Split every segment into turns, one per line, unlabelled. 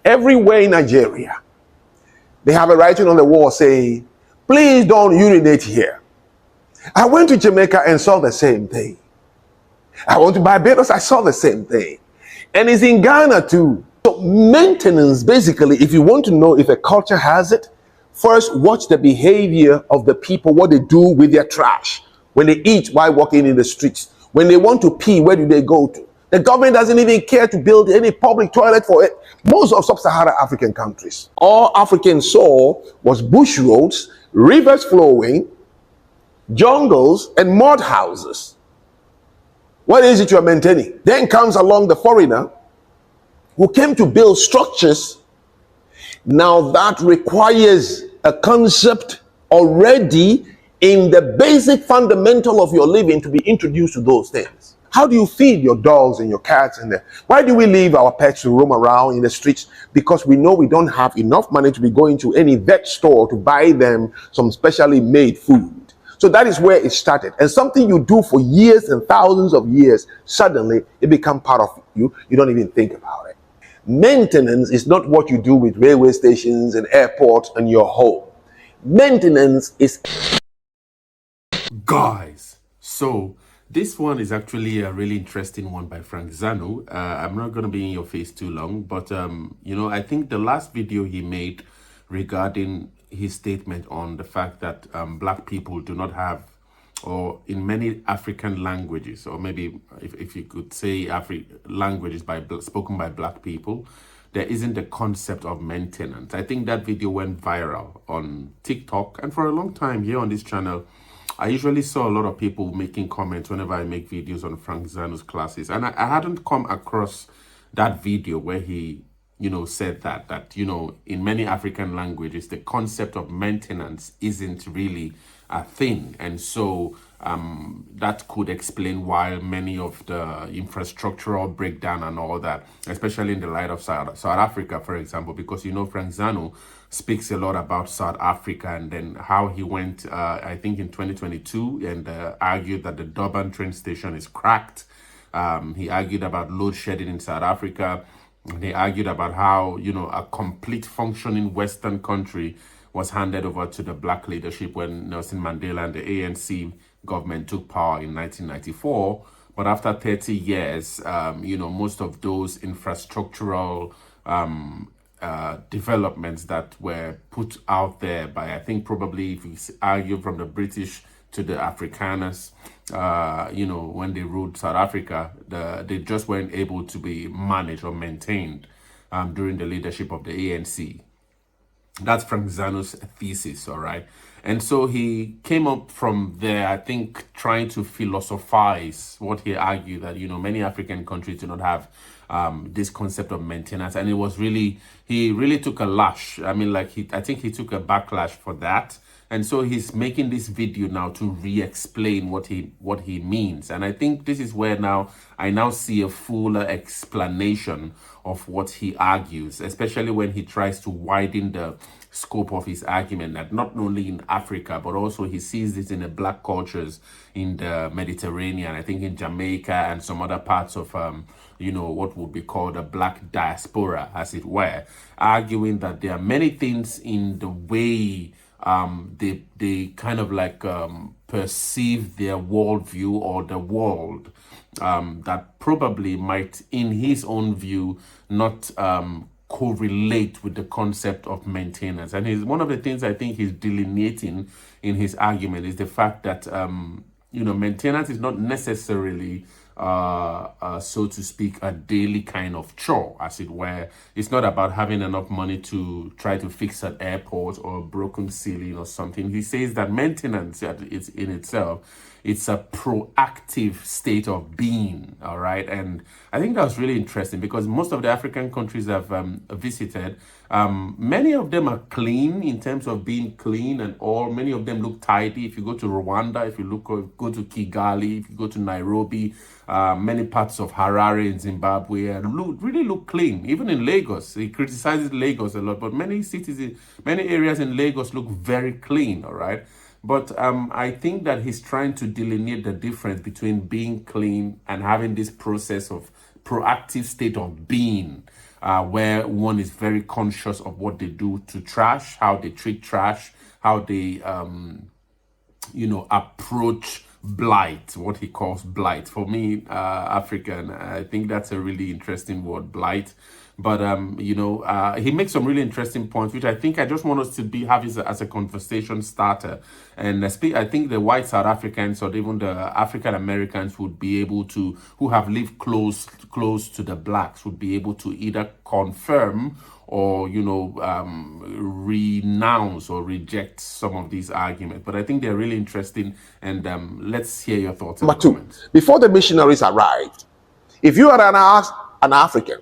Everywhere in Nigeria, they have a writing on the wall saying, please don't urinate here. I went to Jamaica and saw the same thing. I went to Barbados, I saw the same thing. And it's in Ghana too. So maintenance, basically, if you want to know if a culture has it, first watch the behavior of the people, what they do with their trash. When they eat while walking in the streets. When they want to pee, where do they go to? The government doesn't even care to build any public toilet for it. Most of sub-Saharan African countries. All Africans saw was bush roads, rivers flowing, jungles, and mud houses. What is it you are maintaining? Then comes along the foreigner who came to build structures. Now that requires a concept already in the basic fundamental of your living to be introduced to those things. How do you feed your dogs and your cats? Why do we leave our pets to roam around in the streets? Because we know we don't have enough money to be going to any vet store to buy them some specially made food. So that is where it started. And something you do for years and thousands of years, suddenly it becomes part of you. You don't even think about it. Maintenance is not what you do with railway stations and airports and your home. Maintenance is...
Guys, so this one is actually a really interesting one by Franck Zanu. I'm not going to be in your face too long, but I think the last video he made regarding his statement on the fact that black people do not have, or in many African languages, or maybe if you could say languages spoken by black people, there isn't the concept of maintenance. I think that video went viral on TikTok, and for a long time here on this channel, I usually saw a lot of people making comments whenever I make videos on Franck Zanu's classes. And I hadn't come across that video where he, said that, in many African languages, the concept of maintenance isn't really a thing. And so that could explain why many of the infrastructural breakdown and all that, especially in the light of South Africa, for example, because, Franck Zanu speaks a lot about South Africa and then how he went, I think in 2022, and argued that the Durban train station is cracked. He argued about load shedding in South Africa. And he argued about how, a complete functioning Western country was handed over to the black leadership when Nelson Mandela and the ANC government took power in 1994. But after 30 years, most of those infrastructural developments that were put out there by, I think probably, if you argue from the British to the Afrikaners, when they ruled South Africa, they just weren't able to be managed or maintained during the leadership of the ANC. That's Franck Zanu's thesis, all right? And so he came up from there, I think, trying to philosophize what he argued that, many African countries do not have this concept of maintenance. And it was really, he really took a lash. I mean, I think he took a backlash for that. And so he's making this video now to re-explain what he means. And I think this is where I now see a fuller explanation of what he argues, especially when he tries to widen the scope of his argument, that not only in Africa, but also he sees this in the black cultures in the Mediterranean, I think in Jamaica and some other parts of, what would be called a black diaspora, as it were, arguing that there are many things in the way they kind of perceive their worldview or the world that probably might, in his own view, not correlate with the concept of maintenance. And one of the things I think he's delineating in his argument is the fact that maintenance is not necessarily so to speak, a daily kind of chore, as it were. It's not about having enough money to try to fix an airport or a broken ceiling or something. He says that maintenance is in itself, it's a proactive state of being, all right? And I think that was really interesting because most of the African countries I've visited, many of them are clean in terms of being clean and all. Many of them look tidy. If you go to Rwanda, if you go to Kigali, if you go to Nairobi, many parts of Harare in Zimbabwe really look clean. Even in Lagos, he criticizes Lagos a lot, but many areas in Lagos look very clean, all right? But I think that he's trying to delineate the difference between being clean and having this process of proactive state of being. where one is very conscious of what they do to trash, how they treat trash, how they approach blight, what he calls blight. For me, African, I think that's a really interesting word, blight. But he makes some really interesting points, which I think I just want us to have as a conversation starter. And I think the white South Africans or even the African Americans would be able to, who have lived close to the blacks, would be able to either confirm or renounce or reject some of these arguments. But I think they're really interesting, and let's hear your thoughts.
Number two, before the missionaries arrived, if you are an African,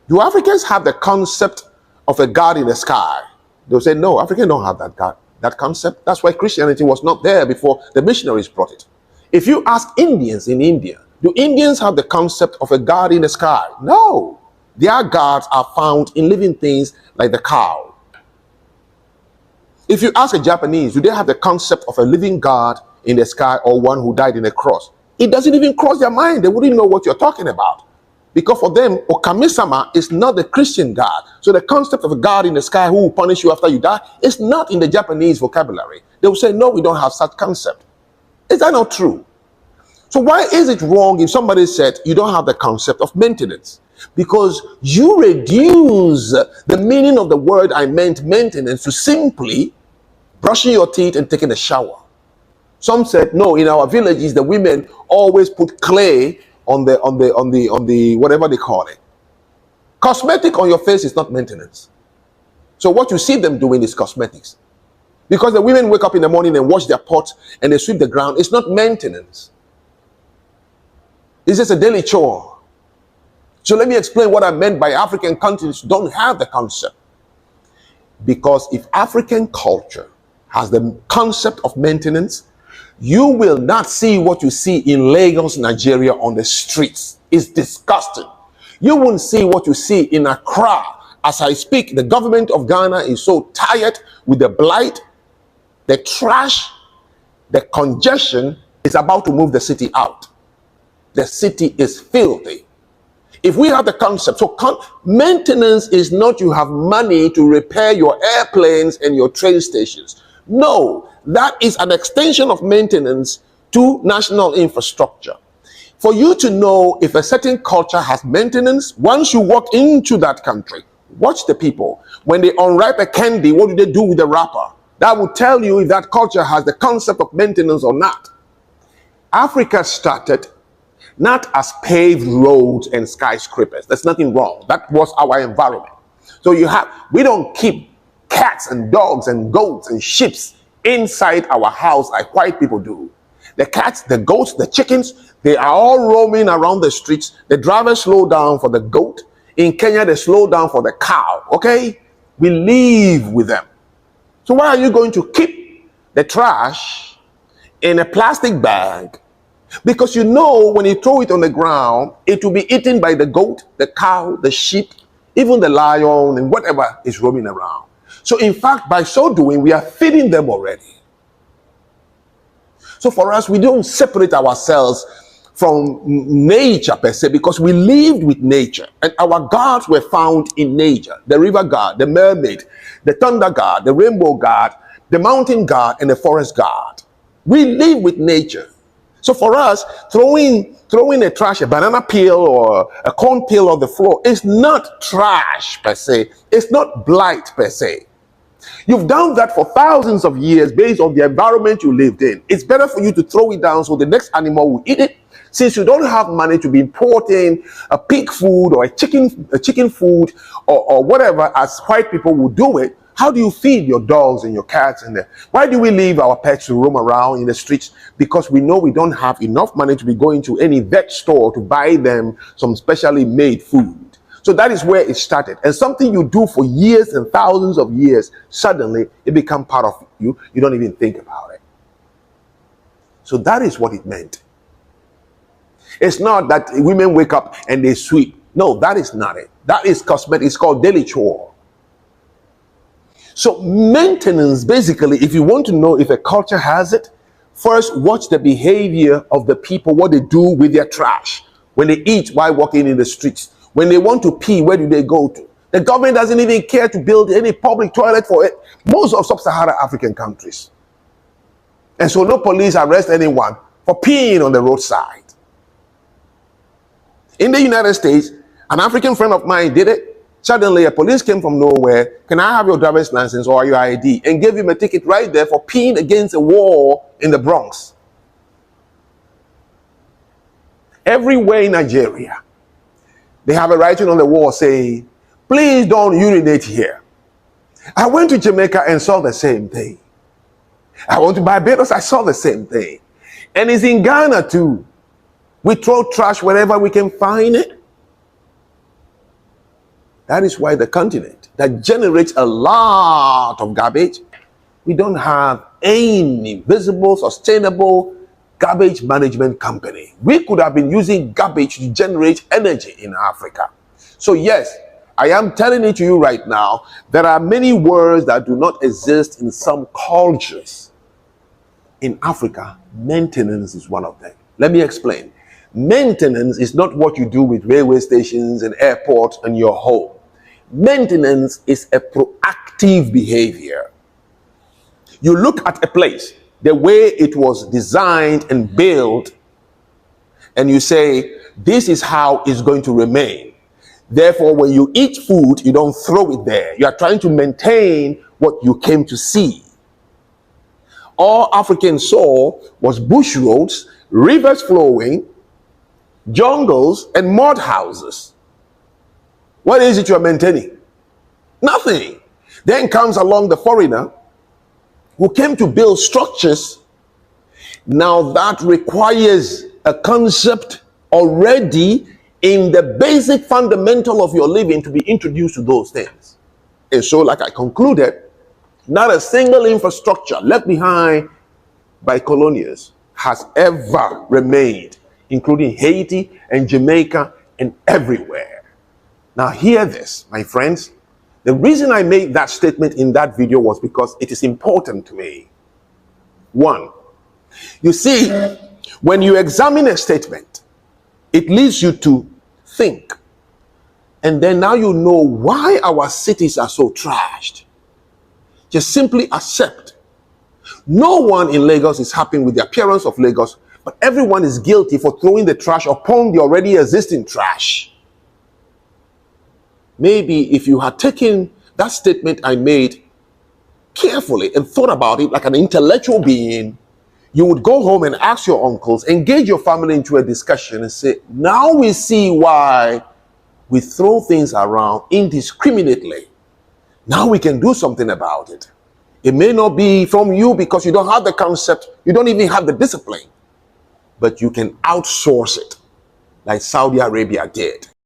do Africans have the concept of a God in the sky? They'll say, no, Africans don't have that concept. That's why Christianity was not there before the missionaries brought it. If you ask Indians in India, do Indians have the concept of a God in the sky? No. Their gods are found in living things like the cow. If you ask a Japanese, do they have the concept of a living God in the sky or one who died in a cross? It doesn't even cross their mind. They wouldn't know what you're talking about. Because for them, Okami-sama is not the Christian God. So the concept of a God in the sky who will punish you after you die is not in the Japanese vocabulary. They will say, no, we don't have such concept. Is that not true? So why is it wrong if somebody said you don't have the concept of maintenance? Because you reduce the meaning of the word I meant maintenance to simply brushing your teeth and taking a shower. Some said, no, in our villages, the women always put clay on the whatever they call it. Cosmetic on your face is not maintenance. So what you see them doing is cosmetics. Because the women wake up in the morning and wash their pots and they sweep the ground. It's not maintenance. It's just a daily chore. So let me explain what I meant by African countries don't have the concept. Because if African culture has the concept of maintenance, you will not see what you see in Lagos, Nigeria on the streets. It's disgusting. You won't see what you see in Accra. As I speak, the government of Ghana is so tired with the blight, the trash, the congestion. It's about to move the city out. The city is filthy. If we have the concept, so maintenance is not you have money to repair your airplanes and your train stations. No, that is an extension of maintenance to national infrastructure. For you to know if a certain culture has maintenance, once you walk into that country, watch the people. When they unwrap a candy, what do they do with the wrapper? That will tell you if that culture has the concept of maintenance or not. Africa started not as paved roads and skyscrapers. There's nothing wrong. That was our environment. So we don't keep cats and dogs and goats and sheep inside our house like white people do. The cats, the goats, the chickens, they are all roaming around the streets. The drivers slow down for the goat. In Kenya, they slow down for the cow. Okay? We live with them. So why are you going to keep the trash in a plastic bag? Because you know when you throw it on the ground, it will be eaten by the goat, the cow, the sheep, even the lion and whatever is roaming around. So in fact, by so doing, we are feeding them already. So for us, we don't separate ourselves from nature per se, because we lived with nature and our gods were found in nature. The river god, the mermaid, the thunder god, the rainbow god, the mountain god, and the forest god. We live with nature. So for us, throwing a trash, a banana peel or a corn peel on the floor is not trash per se. It's not blight per se. You've done that for thousands of years based on the environment you lived in. It's better for you to throw it down so the next animal will eat it. Since you don't have money to be importing a pig food or a chicken food or whatever as white people would do it, how do you feed your dogs and your cats? Why do we leave our pets to roam around in the streets? Because we know we don't have enough money to be going to any vet store to buy them some specially made food. So that is where it started. And something you do for years and thousands of years, suddenly it becomes part of you. You don't even think about it. So that is what it meant. It's not that women wake up and they sweep. No, that is not it. That is cosmetic. It's called daily chore. So maintenance, basically, if you want to know if a culture has it, first watch the behavior of the people, what they do with their trash. When they eat while walking in the streets, When they want to pee, where do they go to? The government doesn't even care to build any public toilet for it. Most of sub-Saharan African countries. And so no police arrest anyone for peeing on the roadside. In the United States, an African friend of mine did it. Suddenly, a police came from nowhere. Can I have your driver's license or your ID? And gave him a ticket right there for peeing against a wall in the Bronx. Everywhere in Nigeria, they have a writing on the wall saying, please don't urinate here. I went to Jamaica and saw the same thing. I went to Barbados, I saw the same thing. And it's in Ghana too. We throw trash wherever we can find it. That is why the continent that generates a lot of garbage, we don't have any visible, sustainable garbage management company. We could have been using garbage to generate energy in Africa. So yes, I am telling it to you right now, there are many words that do not exist in some cultures. In Africa, maintenance is one of them. Let me explain. Maintenance is not what you do with railway stations and airports and your home. Maintenance is a proactive behavior. You look at a place, the way it was designed and built, and you say, this is how it's going to remain. Therefore, when you eat food, you don't throw it there. You are trying to maintain what you came to see. All Africans saw was bush roads, rivers flowing, jungles, and mud houses. What is it you are maintaining? Nothing. Then comes along the foreigner who came to build structures. Now that requires a concept already in the basic fundamental of your living to be introduced to those things. And so, like I concluded, not a single infrastructure left behind by colonials has ever remained, including Haiti and Jamaica and everywhere. Now hear this, my friends. The reason I made that statement in that video was because it is important to me. One, you see, when you examine a statement, it leads you to think. And then now you know why our cities are so trashed. Just simply accept. No one in Lagos is happy with the appearance of Lagos, but everyone is guilty for throwing the trash upon the already existing trash. Maybe if you had taken that statement I made carefully and thought about it like an intellectual being, you would go home and ask your uncles, engage your family into a discussion and say, now we see why we throw things around indiscriminately. Now we can do something about it. It may not be from you because you don't have the concept, you don't even have the discipline, but you can outsource it like Saudi Arabia did.